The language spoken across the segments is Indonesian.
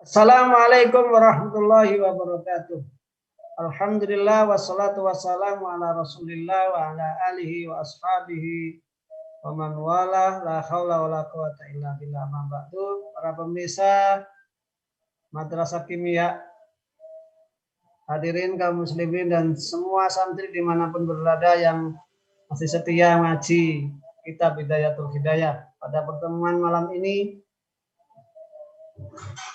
Assalamualaikum warahmatullahi wabarakatuh. Alhamdulillah wassalatu wassalamu ala Rasulillah wa ala alihi wa ashabihi wa man wala la haula wala quwata illa billah. Ma ba'du. Para pemirsa Madrasah Kimia, hadirin kaum muslimin dan semua santri dimanapun berada yang masih setia ngaji kitab Hidayatul Hidayah. Pada pertemuan malam ini,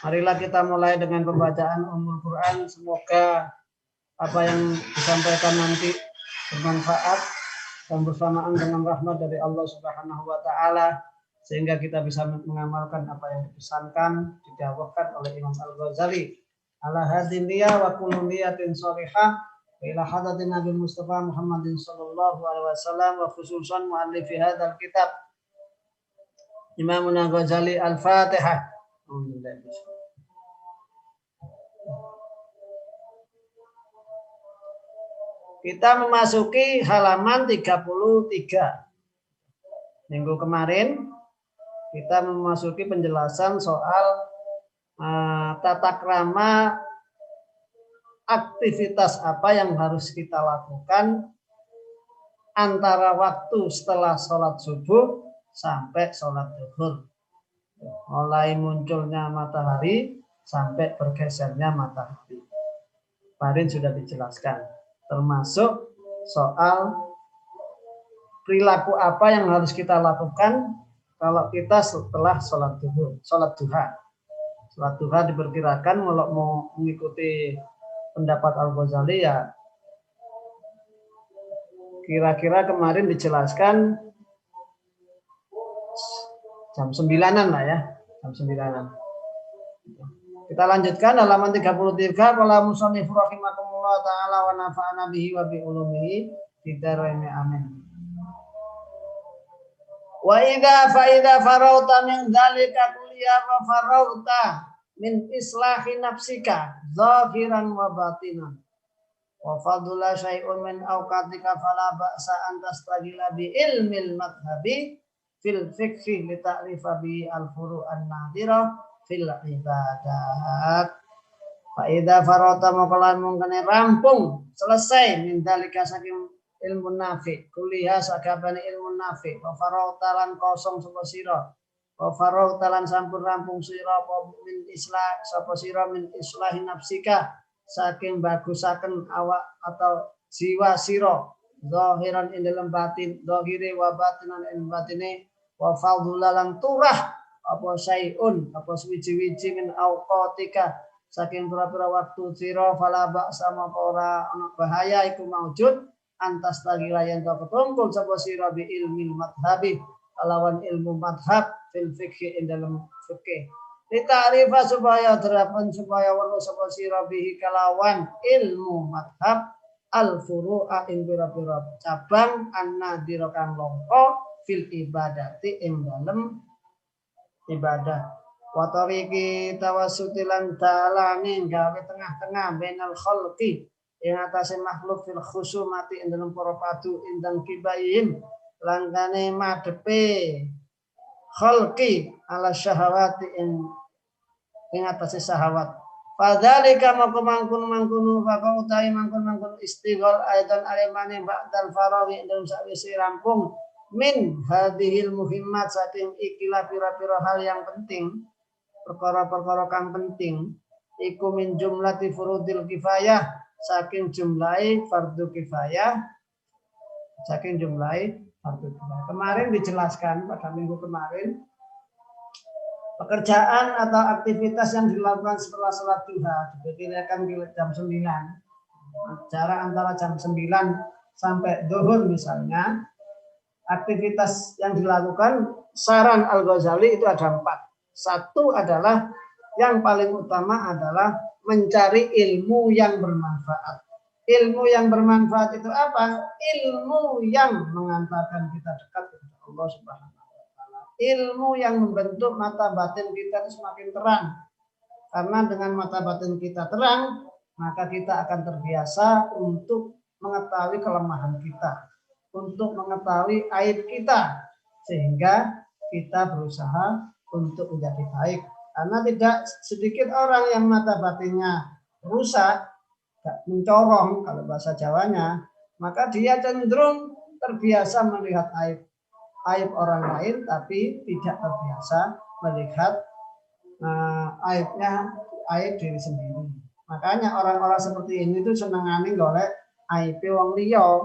marilah kita mulai dengan pembacaan Ummul Quran. Semoga apa yang disampaikan nanti bermanfaat dan bersamaan dengan rahmat dari Allah Subhanahu wa taala, sehingga kita bisa mengamalkan apa yang dipesankan, didawahkan oleh Imam Al-Ghazali. Ala hadin niya wa kullu niyatin shalihah ila hadratin Nabi Mustafa Muhammadin sallallahu alaihi wasallam wa khususan muallifi hadzal kitab Imam Al-Ghazali. Al-Fatihah. Kita memasuki halaman 33. Minggu kemarin kita memasuki penjelasan soal tata krama aktivitas apa yang harus kita lakukan antara waktu setelah sholat subuh sampai sholat zuhur. Mulai munculnya matahari sampai bergesernya matahari. Kemarin sudah dijelaskan, termasuk soal perilaku apa yang harus kita lakukan kalau kita setelah sholat zuhur, sholat duha. Sholat duha diperkirakan kalau mau mengikuti pendapat Al-Ghazali ya kira-kira kemarin dijelaskan jam 9-an lah ya, jam 9-an. Kita lanjutkan halaman 33. Qala musannif rahimakumullah taala wa nafa'ana bihi wa bi ulumihi fid-dharain amin. Wa idza farauta min dzalika kulliya wa farauta min islahi nafsika zahiran wa batinan wa fadula syai'un min awqatika fala ba'sa an tastagila bi ilmil madhhabi fil fikhi li ta'rifa bi al-furu' an-nadhira fil ibadat. Fa idza farauta makalan mungkene rampung selesai min dzalika saking ilmu nafi kuliah sakabane ilmu nafi wa farauta lan kosong sapa sira wa farauta lan sampun rampung sira apa min islah sapa sira min islahi nafsika saking bagusaken awak atau jiwa sira zahiran ing dalem batin zahire wa batinan ing batine wa fadulalan turah apa syai'un apa suwi-wiji min auqatika saking pira-pira waktu sira fala ba'sa maka ora ana bahaya iku maujud antas tagila yang ketungkul sapa sira bi ilmil madhabi kalawan ilmu madhab fil fikhi ing dalam fikih ditarifa supaya terapan supaya weruh sapa sira bihi kalawan ilmu madhab al furu'a ing pira-pira cabang an-nadhira kang langka fil ibadati ing dalem ibadah wa tariqi tawassutilan dalane gawe tengah-tengah bainal khalqi ing atase makhluk fil khusumati ing dalem para padu indang kibaihim langkane madhepe khalqi ala syahawati ing atase syahwat. Fadzalika mangkun fakau utai mangkun istighol aidan alimane ba'dal farawi ing dalem sawise rampung min hadhil muhimmat saking ikilah pira-pira hal yang penting, perkara-perkara kang penting iku min jumlati furudil kifayah saking jumlahi fardu kifayah Kemarin dijelaskan pada minggu kemarin pekerjaan atau aktivitas yang dilakukan setelah sholat duha diperkirakan jam 9. Jarak antara jam 9 sampai zuhur misalnya, aktivitas yang dilakukan saran Al-Ghazali itu ada 4. Satu adalah yang paling utama adalah mencari ilmu yang bermanfaat. Ilmu yang bermanfaat itu apa? Ilmu yang mengantarkan kita dekat kepada Allah Subhanahu wa taala. Ilmu yang membentuk mata batin kita itu semakin terang. Karena dengan mata batin kita terang, maka kita akan terbiasa untuk mengetahui kelemahan kita, untuk mengetahui aib kita, sehingga kita berusaha untuk menjadi baik. Karena tidak sedikit orang yang mata batinnya rusak, mencorong kalau bahasa Jawanya, maka dia cenderung terbiasa melihat aib orang lain, tapi tidak terbiasa melihat aib diri sendiri. Makanya orang-orang seperti ini tuh senengane golek aib wong liya.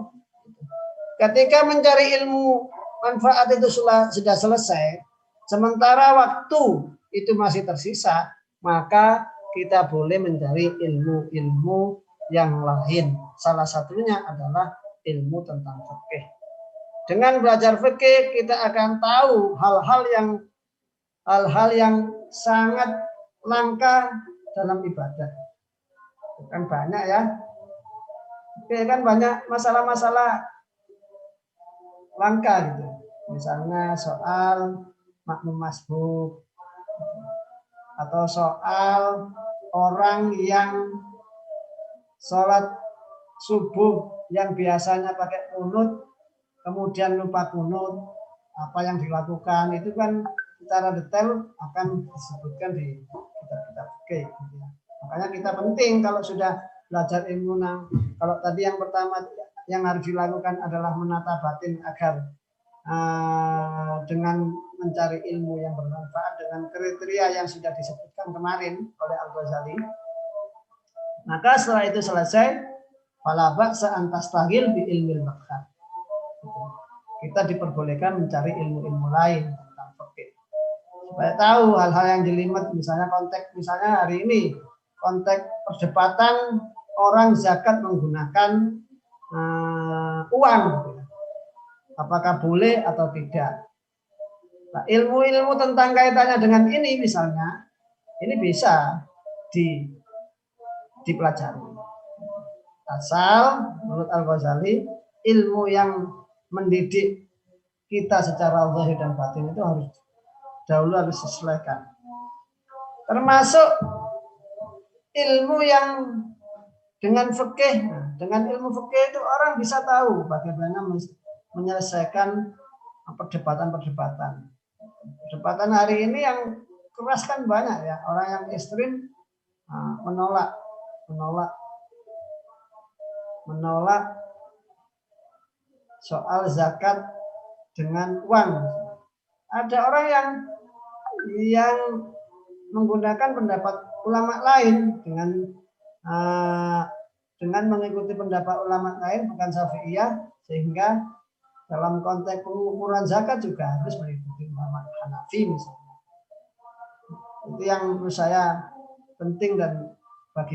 Ketika mencari ilmu manfaat itu sudah selesai, sementara waktu itu masih tersisa, maka kita boleh mencari ilmu-ilmu yang lain. Salah satunya adalah ilmu tentang fikih. Dengan belajar fikih kita akan tahu hal-hal yang sangat langka dalam ibadah. Kan banyak ya. Oke, kan banyak masalah-masalah langka gitu. Misalnya soal makmum masbuk, atau soal orang yang sholat subuh yang biasanya pakai kunut kemudian lupa kunut, apa yang dilakukan itu kan secara detail akan disebutkan di kitab-kitab fikih. Makanya kita penting kalau sudah belajar ilmu, kalau tadi yang pertama yang harus dilakukan adalah menata batin agar dengan mencari ilmu yang bermanfaat dengan kriteria yang sudah disebutkan kemarin oleh Al-Ghazali. Maka setelah itu selesai, fala ba'sa an tastagil bi ilmil maqsad. Kita diperbolehkan mencari ilmu-ilmu lain tentang fikih. Supaya tahu hal-hal yang jelimet, misalnya misalnya hari ini konteks perdebatan orang zakat menggunakan uang. Apakah boleh atau tidak? Nah, ilmu-ilmu tentang kaitannya dengan ini misalnya, ini bisa dipelajari. Asal menurut Al-Ghazali, ilmu yang mendidik kita secara zahir dan batin itu harus disesuaikan. Termasuk ilmu yang dengan fikih. Dengan ilmu fikih itu orang bisa tahu bagaimana menyelesaikan perdebatan-perdebatan. Perdebatan hari ini yang keras kan banyak ya, orang yang ekstrim menolak soal zakat dengan uang. Ada orang yang menggunakan pendapat ulama lain dengan mengikuti pendapat ulama lain bukan Syafi'iyah, sehingga dalam konteks pengukuran zakat juga harus mengikuti ulama Hanafi misalnya. Itu yang menurut saya penting, dan bagi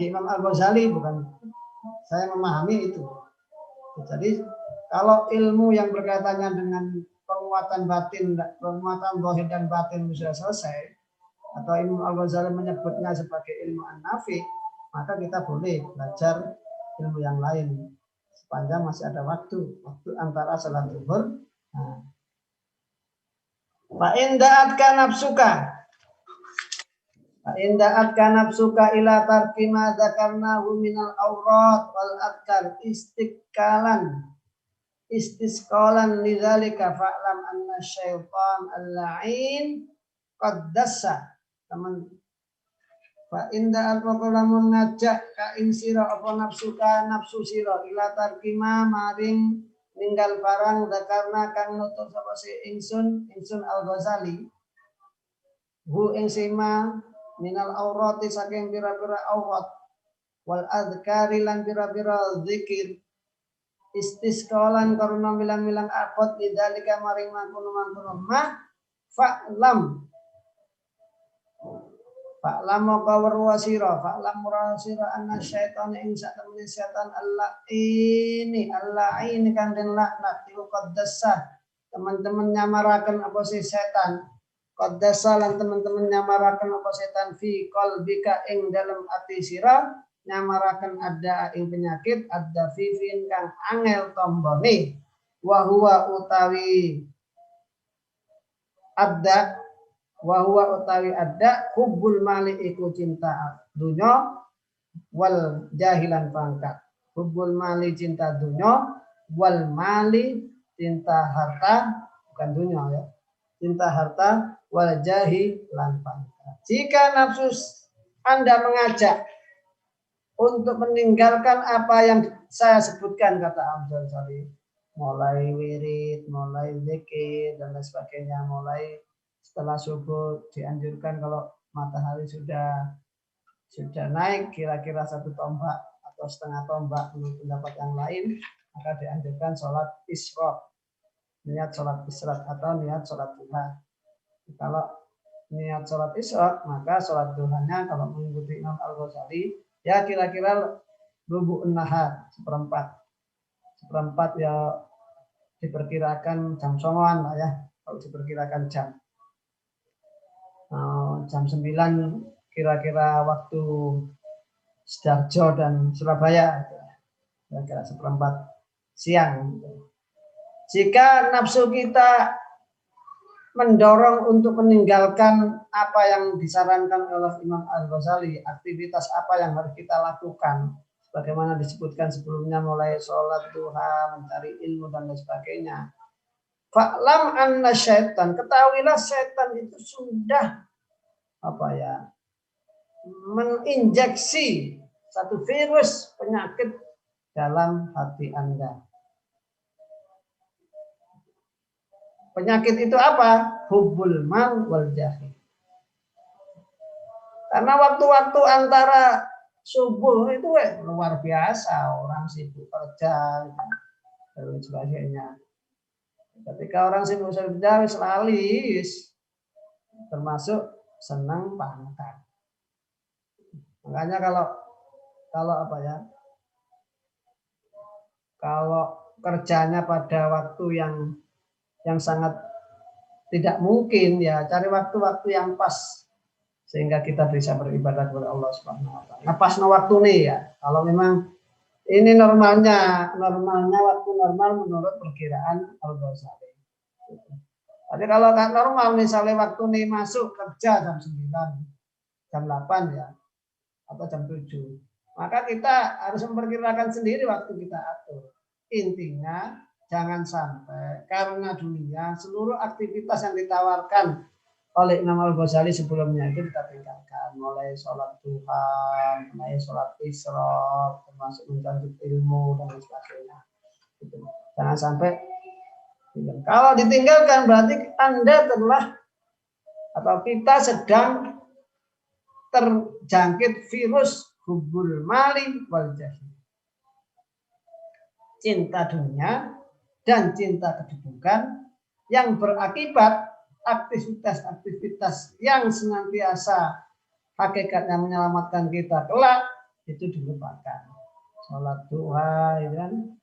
Imam Al-Ghazali, bukan saya memahami itu. Jadi kalau ilmu yang berkaitannya dengan penguatan zahir dan batin sudah selesai, atau Imam Al-Ghazali menyebutnya sebagai ilmu an-nafi, maka kita boleh belajar ilmu yang lain sepanjang masih ada waktu antara salat zuhur. Fa in da'atka nafsuka ila tarki ma dzakarnahu minal awrat wal adkar istisqalan lidzalika fa'lam anna syaitan al-la'in qad dassa. Fa inda al-qalamun ngajak ka ing sira apa nafsu sira ila tarkima maring ninggal barang zakarna kang nutur sapa si ingsun Al-Ghazali hu ing sima minal aurati saking pira-pira aurat wal adhkari lan pira-pira zikir istisqalan karena milang-milang abot lidzalika maring mangkono mah Fa'lam kawruwasira anna syaitan ing satemene setan Allah ini kan den laknat iku qaddasa teman-teman nyamaraken apa si setan qaddasa lan teman-teman nyamaraken apa setan fi qalbika ing dalam ati sira nyamaraken ada ing penyakit ada fifin kang angel tombone wa huwa utawi ada hubbul mali iku cinta dunya wal jahilan pangkat. Hubbul mali cinta dunya wal mali cinta harta, bukan dunya ya. Cinta harta wal jahi lan pangkat. Jika nafsu Anda mengajak untuk meninggalkan apa yang saya sebutkan, kata Abdul Ghazali, mulai wirid, mulai zikir dan lain sebagainya, mulai setelah subuh dianjurkan kalau matahari sudah naik kira-kira 1 tombak atau setengah tombak menurut pendapat yang lain, maka dianjurkan sholat isyraq, niat sholat isyraq atau niat sholat duha. Kalau niat sholat isyraq, maka sholat duhanya kalau mengikuti Imam Al-Ghazali ya kira-kira rubu'un nahar, seperempat ya diperkirakan jam 9 lah ya, kalau diperkirakan jam 9 kira-kira waktu Sidoarjo dan Surabaya, kira-kira seperempat siang. Jika nafsu kita mendorong untuk meninggalkan apa yang disarankan oleh Imam Al-Ghazali, aktivitas apa yang harus kita lakukan, bagaimana disebutkan sebelumnya, mulai sholat duha, mencari ilmu dan lain sebagainya. Fa'lam anna syaitan, ketahuilah syaitan itu sudah menginjeksi satu virus penyakit dalam hati Anda. Penyakit itu apa? Hubbul mal wal jahi. Karena waktu-waktu antara subuh itu luar biasa, orang sibuk kerja dan sebagainya. Ketika orang sibuk kerja selalis, termasuk senang pangkat. Makanya kalau kerjanya pada waktu yang sangat tidak mungkin, ya cari waktu-waktu yang pas sehingga kita bisa beribadah kepada Allah Subhanahu wa taala. Nah, pas waktu nih ya. Kalau memang ini normalnya waktu normal menurut perkiraan Al-Ghazali. Tapi kalau nggak normal, misalnya waktu nih masuk kerja jam 9, jam 8 ya, atau jam 7, maka kita harus memperkirakan sendiri waktu kita atur. Intinya jangan sampai karena dunia seluruh aktivitas yang ditawarkan oleh Imam Al-Ghazali sebelumnya itu kita tinggalkan, mulai sholat duha, mulai sholat isyraq, termasuk mencari ilmu dan sebagainya. Jangan sampai kalau ditinggalkan berarti Anda telah atau kita sedang terjangkit virus hubbul mali wal jahi, cinta dunia dan cinta kedudukan yang berakibat aktivitas-aktivitas yang senantiasa hakikatnya menyelamatkan kita kelak itu dilupakan. Sholat duha, ya kan?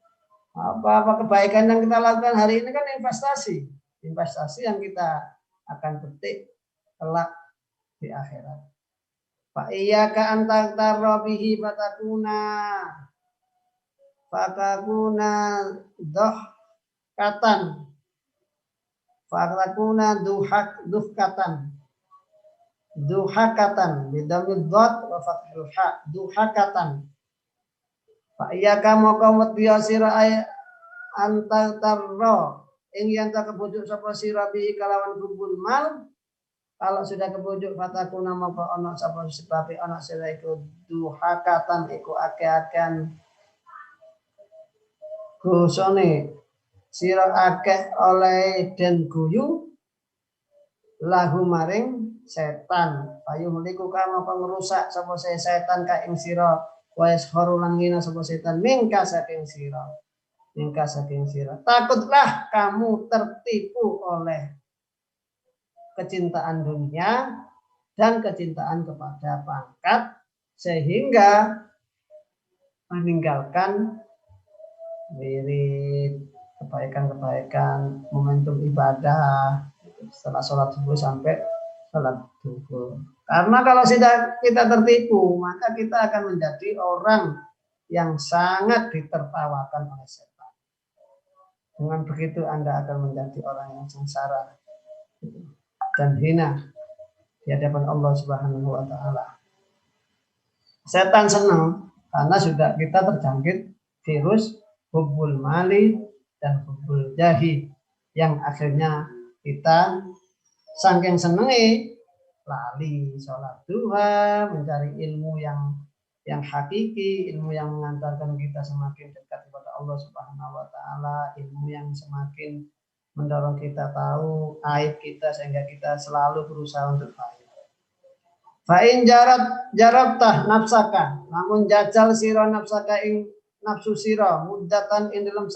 Apa kebaikan yang kita lakukan hari ini kan investasi yang kita akan petik kelak di akhirat. Fa iyyaka an taqtarra bihi fatakuna dhahkatan fatakuna duhakatan bidamid dhad wa fathil ha duhakatan. Fa iyyaka moko medya sira antartarra ing yen tak kebujuk sapa sira bi kalawan hubbul mal. Kalau sudah kebujuk fatakuna moko ana sapa sebab ana sira iku duhakatan iku akeh-akehan gusone sira akeh oleh den guyu lahu maring setan. Payu mliku kang ngrusak sapa setan ka ing sira wis horulan ngina sapa setan mingka saking sira. Takutlah kamu tertipu oleh kecintaan dunia dan kecintaan kepada pangkat sehingga meninggalkan wirid, kebaikan-kebaikan, momentum ibadah setelah sholat subuh sampai sholat duhur. Karena kalau sudah kita tertipu, maka kita akan menjadi orang yang sangat ditertawakan oleh setan. Dengan begitu Anda akan menjadi orang yang sengsara dan hina di hadapan Allah Subhanahu wa taala. Setan senang karena sudah kita terjangkit virus hubbul mali dan hubbul jahi yang akhirnya kita saking senenge lali sholat duha, mencari ilmu yang hakiki, ilmu yang mengantarkan kita semakin dekat kepada Allah Subhanahu wa taala, ilmu yang semakin mendorong kita tahu aib kita sehingga kita selalu berusaha untuk baik. Fa'in jarabtah nafsaka, namun jajal sira nafsaka ing nafsu sira muddatan ing dalam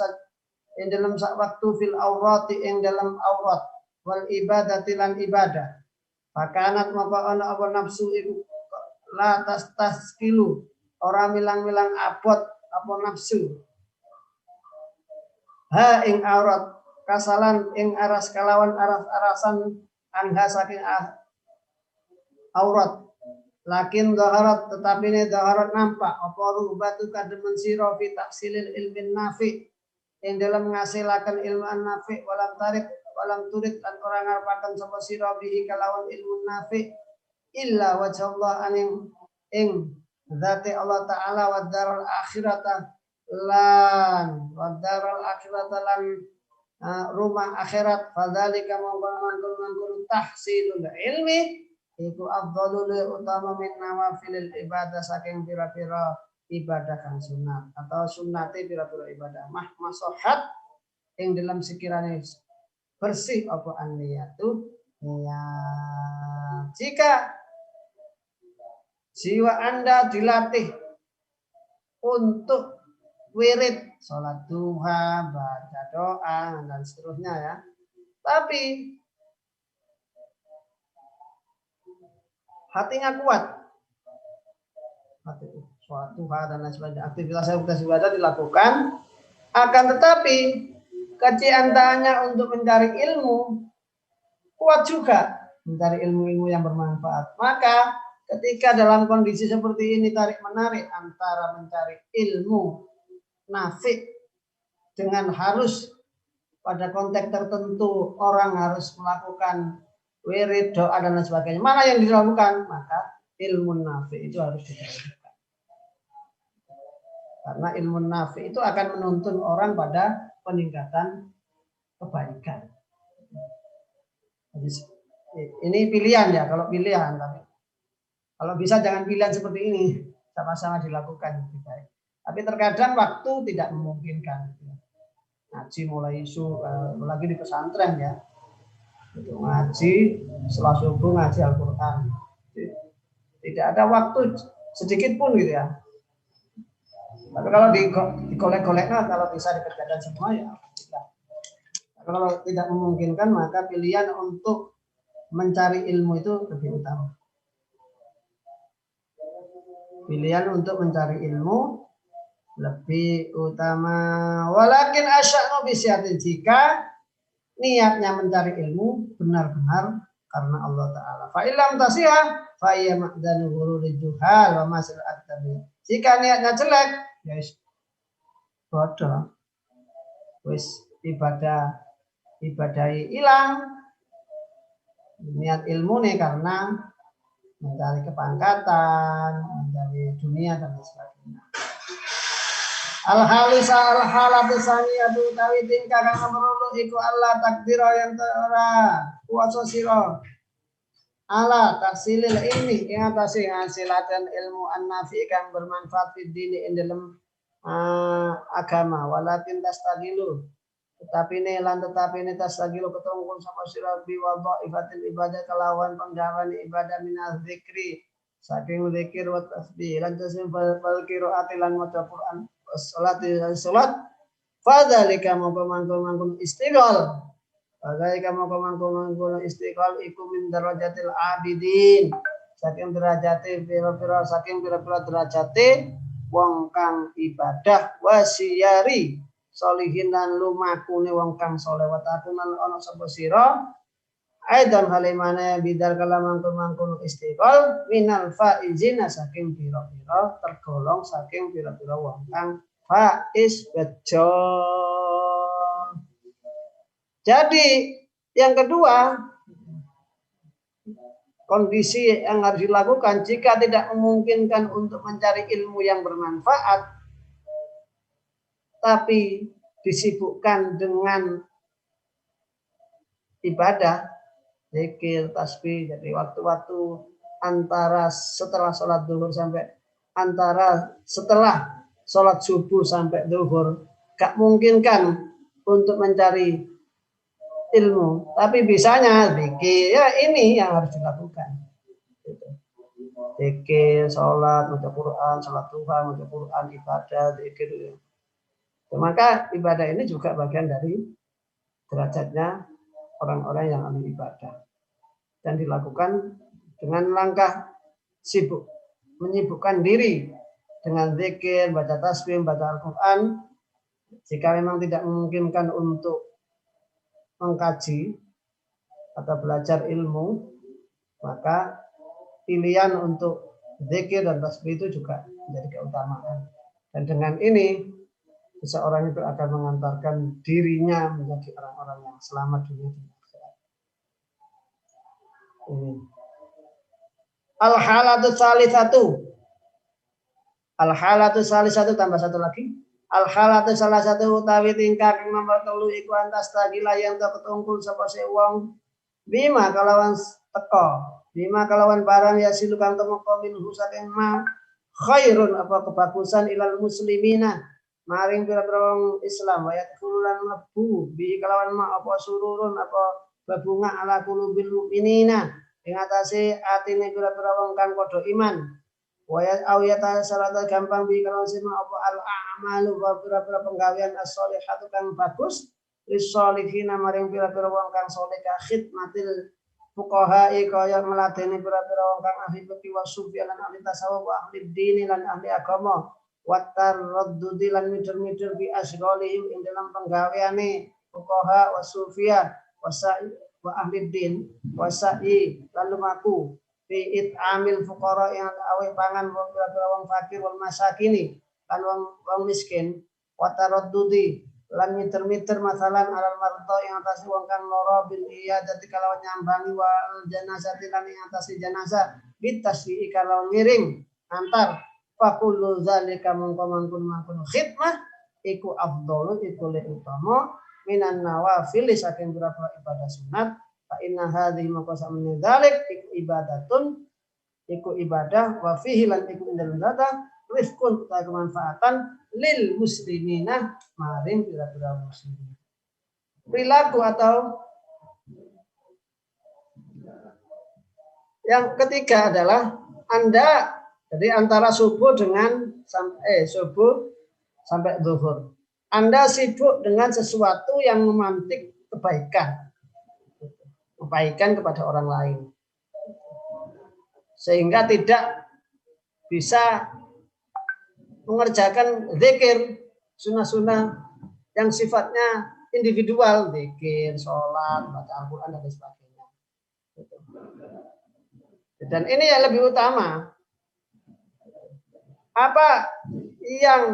sak waktu fil aurati ing dalam aurat wal ibadati lan ibadah. Pakanat maka ana apa nafsu iku la taskilu ora milang-milang abot apa nafsu. Ha ing aurat kasalan ing aras kalawan aras-arasan angha saking aurat. Lakin dhaharat tetapi ne dhaharat nampak apa rubatu kademen sira fi tahsilil ilmin nafi ing dalam ngasilaken ilmu nafi walam turid lan orang ngarepaken sapa sira bihi kalawan ilmu nafi illa wajh Allah aning ing zati Allah taala wa daral akhirata lan rumah akhirat fadzalika mangkon tahsilul ilmi iku afdhalul utama min nawafilil ibadah saking pira-pira ibadah kang sunat atau sunnate pira-pira ibadah masohat ing dalam sekiranya bersih apa an-niyatu niat. Jika jiwa Anda dilatih untuk wirid, sholat duha, baca doa dan seterusnya ya. Tapi hatinya kuat. Sholat duha dan lain sebagainya, aktivitas ibadah dilakukan, akan tetapi kecintaannya untuk mencari ilmu kuat juga, mencari ilmu-ilmu yang bermanfaat. Maka ketika dalam kondisi seperti ini tarik-menarik antara mencari ilmu nafi dengan harus pada konteks tertentu orang harus melakukan wirid, doa dan lain sebagainya, mana yang dilakukan? Maka ilmu nafi itu harus dilakukan. Karena ilmu nafi itu akan menuntun orang pada peningkatan kebaikan. Ini pilihan ya, kalau pilihan, tapi kalau bisa jangan pilihan seperti ini, sama-sama dilakukan lebih baik. Tapi terkadang waktu tidak memungkinkan. Ngaji mulai isu, lagi di pesantren ya, itu ngaji setelah subuh ngaji Al-Quran. Tidak ada waktu sedikit pun gitu ya. Tapi kalau dikolek-kolek, kalau bisa dikerjakan semua ya. Kalau tidak memungkinkan maka pilihan untuk mencari ilmu itu lebih utama. Pilihan untuk mencari ilmu lebih utama. Walakin asya'nu bisyatin, jika niatnya mencari ilmu benar-benar karena Allah Ta'ala. Fa'ilam tasihah fa'iyya ma'danu hurulil juhal wa masil at-tabi. Jika niatnya jelek, ya bodoh. Wis ibadahi hilang. Niat ilmu nih karena mencari kepangkatan, mencari dunia dan sebagainya. Al-halisa al-halatu saniyatu tawi tingkah kang nomor iku Allah takdira yang ora kuasa sira. Allah tahsilil ilmi ing atase ngasilaken ilmu an-nafi kang bermanfaat di dini ing dalam agama, walakin tastagilu tetapi ini tastagilu ketungkul sama sira bi wa dhaifatil ibadah kelawan penggawean ibadah minaz zikri saking zikir wa tasbih lan tasbih fal qiraati lan maca Quran salat fadzalika mangkon istighal fadzalika mangkon istighal iku min darajatil abidin saking derajate pira-pira derajate wong kang ibadah wasiyari solihin lan lumakune wong kang saleh wa takunan ana sapa sira aidan halimane bidal kalam mangkon istiqol minal faizina saking pira-pira tergolong saking pira-pira wong kang faiz bejo. Jadi yang kedua, kondisi yang harus dilakukan jika tidak memungkinkan untuk mencari ilmu yang bermanfaat tapi disibukkan dengan ibadah, zikir, tasbih. Jadi waktu-waktu antara setelah sholat zuhur sampai antara setelah sholat subuh sampai zuhur gak mungkin kan untuk mencari ilmu, tapi bisanya zikir. Ya ini yang harus dilakukan. Zikir, sholat, baca Quran, sholat Tuhan, baca Quran, ibadah, zikir. Maka ibadah ini juga bagian dari derajatnya orang-orang yang ahli ibadah. Dan dilakukan dengan langkah sibuk, menyibukkan diri dengan zikir, baca tasbih, baca Al-Quran. Jika memang tidak memungkinkan untuk mengkaji atau belajar ilmu, maka pilihan untuk zikir dan tasbih itu juga menjadi keutamaan. Dan dengan ini seseorang itu akan mengantarkan dirinya menjadi orang-orang yang selamat dunia dan akhirat. Ini. Al-halatu salisatu. Al-halatu salisatu tambah satu lagi. Al-halatu salah satu utawi tingkah kang nomor 3 iku antas tagila yang tak ketungkul sapa wong bima kalawan teko. Bima kalawan barang ya silukan temoko minhu saking ma khairun apa kebagusan ilal muslimina maring pira-pira wong Islam wa yadkhululan mlebu bi kalawan ma apa sururun apa babunga ala qulubil mukminina ing atase atine pira-pira wong kang padha iman wa awiyata salata gampang bi kalawan sima apa al a'malu wa pira-pira penggawean as-sholihatu kang bagus lis-sholihina maring pira-pira wong kang saleh khidmatil fuqaha kaya meladeni pira-pira wong kang ahli fikih wa sufi lan ahli tasawuf wa ahli dini lan ahli agama wa taraddudi lan midur-midur bi asghalihim ing dalam penggaweane fuqaha wa sufia wa sa'i wa ahli din wa sa'i lan lumaku fi it'amil fuqara yang awe pangan wong pira-pira wong fakir wal masakini lan wong miskin wa taraddudi lan miter-miter masalan alal marto yang atas wong kang lara bil iya dadi kalawan nyambangi wal jenazah lan yang atas jenazah bitasyi kalawan ngiring antar fakullu zalika mungkon makun khidmah iku afdalu iku le utama minan nawafil saking beberapa ibadah sunat fa inna hadhihi maqasamin dzalik iku ibadatun iku ibadah wa fihi lan iku indal data rifkun ta kemanfaatan lil muslimina maring pira-pira muslimin. Perilaku atau yang ketiga adalah Anda jadi antara subuh dengan subuh sampai zuhur. Anda sibuk dengan sesuatu yang memantik kebaikan kepada orang lain. Sehingga tidak bisa mengerjakan zikir sunnah-sunnah yang sifatnya individual, zikir, sholat, baca Al-Quran dan sebagainya. Dan ini yang lebih utama.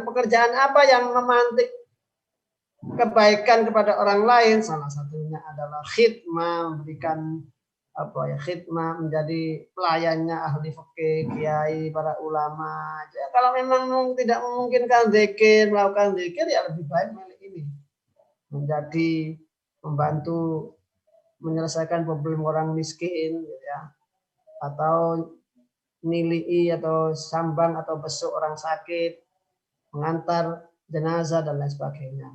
Pekerjaan apa yang memantik kebaikan kepada orang lain? Salah satunya adalah khidmah, memberikan khidmah, menjadi pelayannya ahli fikih, kiai, para ulama. Ya, kalau memang tidak memungkinkan zikir, melakukan zikir ya lebih baik milik ini. Menjadi membantu menyelesaikan problem orang miskin ya. Atau nilai atau sambang atau besuk orang sakit, mengantar jenazah dan lain sebagainya.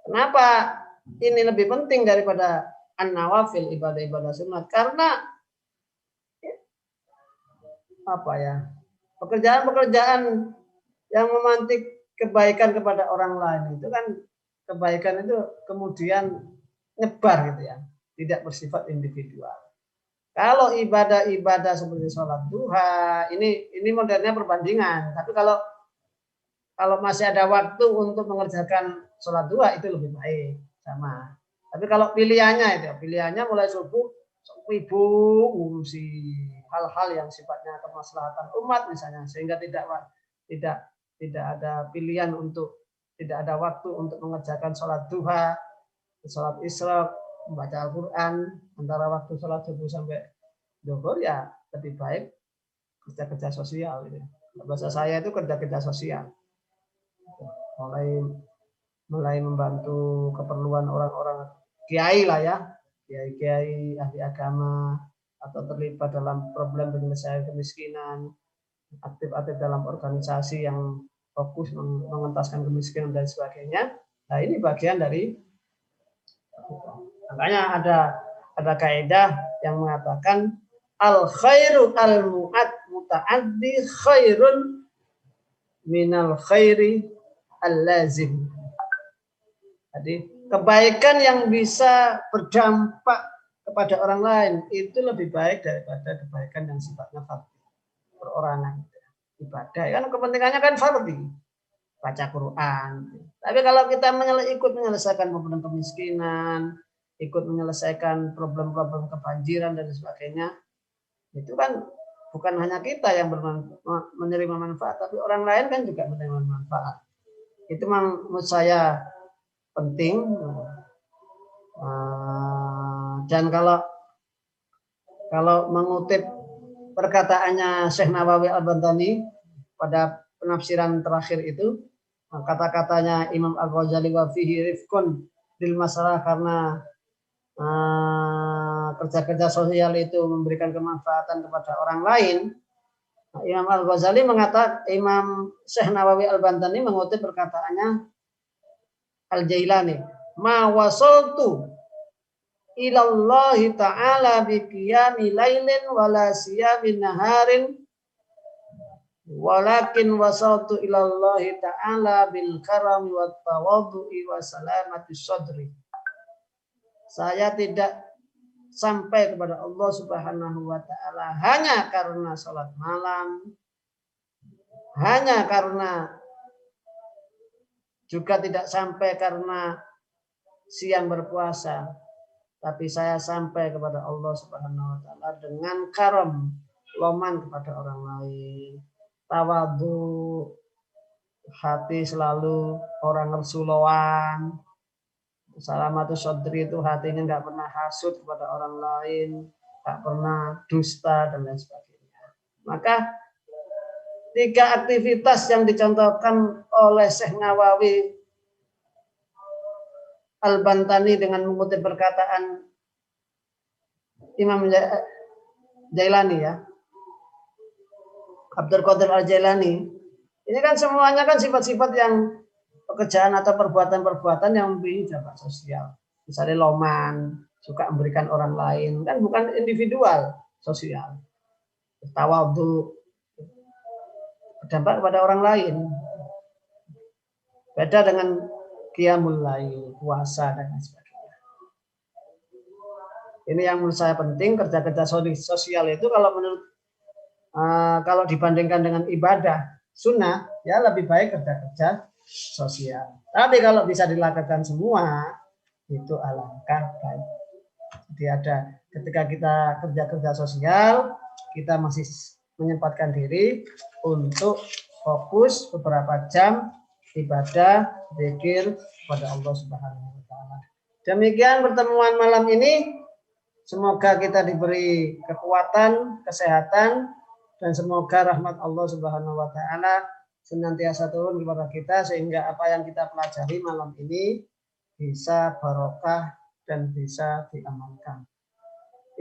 Kenapa ini lebih penting daripada an-nawafil ibadah-ibadah sunat? Karena pekerjaan-pekerjaan yang memantik kebaikan kepada orang lain itu kan kebaikan itu kemudian nyebar gitu ya, tidak bersifat individual. Kalau ibadah-ibadah seperti sholat duha ini modelnya perbandingan, tapi kalau masih ada waktu untuk mengerjakan sholat duha itu lebih baik sama. Tapi kalau pilihannya mulai subuh sibuk ngurusi hal-hal yang sifatnya kemaslahatan umat misalnya, sehingga tidak ada pilihan untuk tidak ada waktu untuk mengerjakan sholat duha, sholat isyraq, membaca Al-Quran antara waktu sholat subuh sampai zuhur, ya lebih baik kerja-kerja sosial. Bahasa saya itu kerja-kerja sosial, mulai membantu keperluan orang-orang kiai lah ya, kiai-kiai, ahli agama, atau terlibat dalam problem penyelesaian kemiskinan, aktif-aktif dalam organisasi yang fokus mengentaskan kemiskinan dan sebagainya. Nah, ini bagian dari, makanya ada kaidah yang mengatakan al khairu al muta'addi khairun minal khairi al lazim. Jadi kebaikan yang bisa berdampak kepada orang lain itu lebih baik daripada kebaikan yang sifatnya fardhi, perorangan, ibadah. Kan kepentingannya kan fardhi, baca Quran. Tapi kalau kita ikut menyelesaikan problem kemiskinan, ikut menyelesaikan problem-problem kebanjiran dan sebagainya, itu kan bukan hanya kita yang menerima manfaat, tapi orang lain kan juga menerima manfaat. Itu menurut saya penting. Dan kalau mengutip perkataannya Syekh Nawawi Al-Bantani pada penafsiran terakhir itu, kata-katanya Imam Al-Ghazali wa fihi rifqun bil masalah, karena kerja-kerja sosial itu memberikan kemanfaatan kepada orang lain. Imam Al-Ghazali mengatakan, Imam Syekh Nawawi Al-Bantani mengutip perkataannya Al-Jailani, ma wasaltu ilallahi ta'ala bi qiyami lailin wala siyami naharin walakin wasaltu ilallahi ta'ala bil karami wat tawaddu'i wa salamati sadri. Saya tidak sampai kepada Allah Subhanahu wa taala hanya karena salat malam, hanya karena, juga tidak sampai karena siang berpuasa, tapi saya sampai kepada Allah Subhanahu wa taala dengan karam, loman kepada orang lain, tawadhu, hati selalu orang resuluan, salamatus sadri itu hatinya nggak pernah hasut kepada orang lain, nggak pernah dusta dan lain sebagainya. Maka 3 aktivitas yang dicontohkan oleh Syekh Nawawi Al-Bantani dengan mengutip perkataan Imam Jailani, ya, Abdul Qadir Al-Jailani, ini kan semuanya kan sifat-sifat yang pekerjaan atau perbuatan-perbuatan yang memiliki dampak sosial. Misalnya loman, suka memberikan orang lain, kan bukan individual, sosial. Tawadhu, berdampak kepada orang lain. Beda dengan qiyamul lail, puasa dan sebagainya. Ini yang menurut saya penting, kerja-kerja sosial itu kalau dibandingkan dengan ibadah sunnah, ya lebih baik kerja-kerja sosial. Tapi kalau bisa dilakukan semua, itu alangkah baik. Jadi ketika kita kerja-kerja sosial, kita masih menyempatkan diri untuk fokus beberapa jam ibadah, zikir kepada Allah Subhanahu wa taala. Demikian pertemuan malam ini. Semoga kita diberi kekuatan, kesehatan, dan semoga rahmat Allah Subhanahu wa taala senantiasa turun kepada kita sehingga apa yang kita pelajari malam ini bisa barokah dan bisa diamalkan.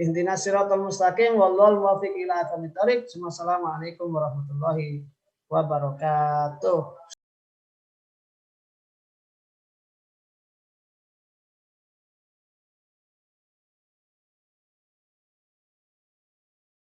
Ihdinas siratal mustaqim wallahul muwaffiq ila aqwamit thoriq. Wassalamualaikum warahmatullahi wabarakatuh.